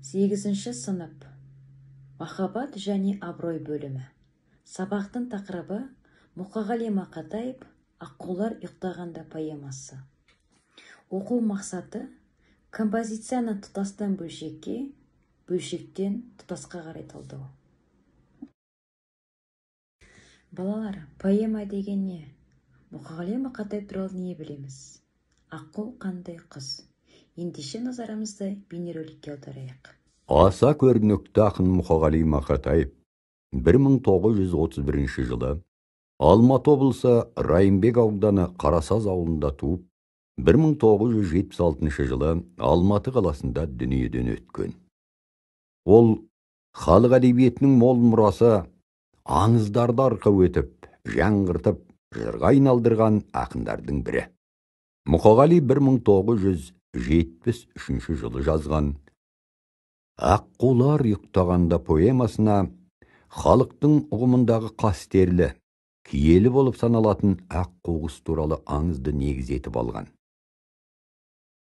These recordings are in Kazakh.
8-ші сынып. Махаббат және абырой бөлімі. Сабақтың тақырыбы Мұқағали Мақатаев «Аққулар ұйықтағанда» поэмасы. Оқу мақсаты композицияны тұтастан бөлшекке, бөлшектен тұтасқа қарай талдау. Балалар, поэма деген не? Мұқағали Мақатаев туралы не білеміз? Аққу қандай қыз? Ендеше назарымызды бейнероликке аударайық. Аса көрнекті ақын Мұқағали Мақатаев 1931 жылы Алматы облысы Райымбек ауданы Қарасаз ауылында туып, 1976 жылы Алматы қаласында дүниеден өткен. Ол халық әдебиетінің мол мұрасы аңыздарды арқау өтіп, жаңғыртып, жырға айналдырған ақындардың бірі. Мұқағали 1973 жылы жазған «Аққулар ұйықтағанда» поэмасына халықтың ұғымындағы қастерлі, киелі болып саналатын аққу құс туралы аңызды негіз етіп алған.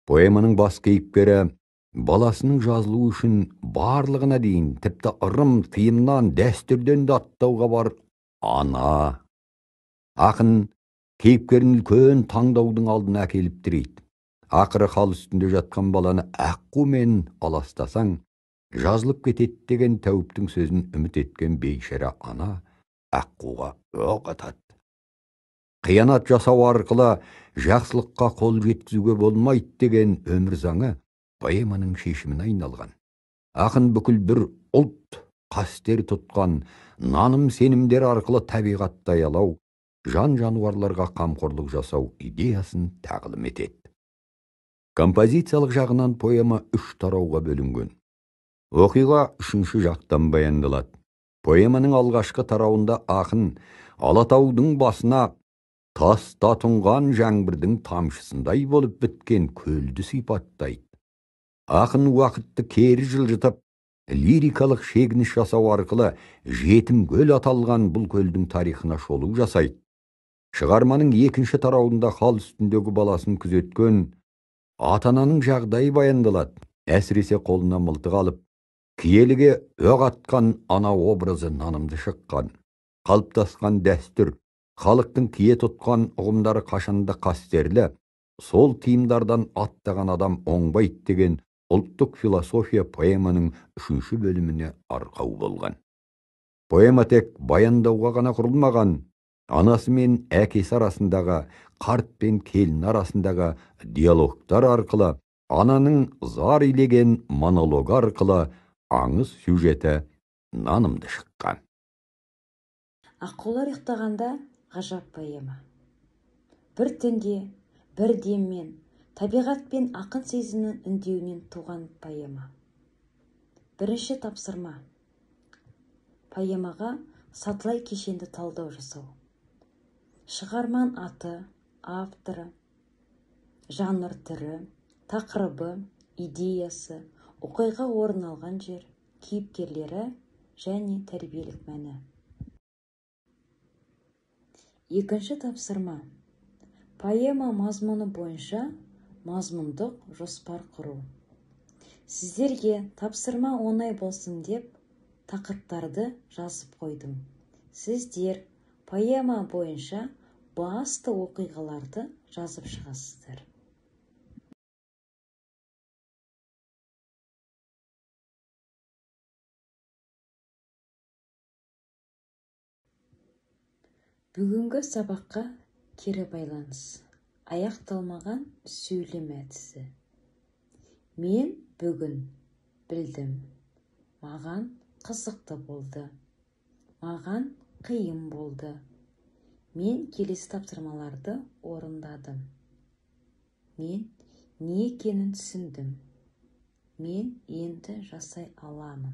Поэманың бас кейіпкері баласының жазылуы үшін барлығына дейін, тіпті ырым, тыйымнан, дәстүрден де аттауға бар ана. Ақын кейіпкерін үлкен таңдаудың алдына әкеліп тірейді. Ақыры хал үстінде жатқан баланы аққумен аластасаң, жазылып кетеді деген тәуіптің сөзін үміт еткен бейшара ана аққуға оқ атады. Қиянат жасау арқылы жақсылыққа қол жеткізуге болмайды деген өмір заңы поэманың шешіміне айналған. Ақын бүкіл бір ұлт қастер тұтқан наным сенімдер арқылы табиғатты аялау, жан жануарларға қамқорлық жасау идеясын тағылым етеді. Композициялық жағынан поэма 3 тарауға бөлінген. Оқиға 3-ші жақтан баяндалады. Поэманың алғашқы тарауында ақын Алатаудың басына таста тұнған жаңбырдың тамшысындай болып біткен көлді сипаттайды. Ақын уақытты кері жылжытып, лирикалық шегініс жасау арқылы жетім көл аталған бұл көлдің тарихына шолу жасайды. Шығарманың 2-ші тарауында хал үстіндегі баласын күзеткен ата-ананың жағдайы баяндалады. Әсіресе қолына мылтық алып, киеліге оқ атқан ана образы нанымды шыққан. Қалыптасқан дәстүр, халықтың кие тұтқан ұғымдары қашанда қастерлі, сол тиымдардан аттаған адам оңбайды деген ұлттық философия поэманың 3-ші бөліміне арқау болған. Поэма тек баяндауға ғана құрылмаған, анасы мен әкесі арасындағы, қарт пен келін арасындағы диалогтар арқылы, ананың зар илеген монологы арқылы аңыз сюжеті нанымды шыққан. Аққулар ұйықтағанда ғажап поэма. Бір түнде, бір деммен, табиғат пен ақын сезімнің үндеуінен туған поэма. 1-ші тапсырма. Поэмаға сатылай кешенді талдау жасау. Шығарманың аты, авторы, жанр түрі, тақырыбы, идеясы, оқиға орын алған жер, кейіпкерлері және тәрбиелік мәні. 2-ші тапсырма. Поэма мазмұны бойынша мазмұндық жоспар құру. Сіздерге тапсырма оңай болсын деп тақырыптарды жазып қойдым. Сіздер поэма бойынша басты оқиғаларды жазып шығасыздар. Бүгінгі сабаққа кері байланыс. Аяқталмаған сөйлем әдісі. Мен бүгін білдім. Маған қызықты болды. Маған қиын болды. Мен келесі тапсырмаларды орындадым. Мен не екенін түсіндім. Мен енді жасай аламын.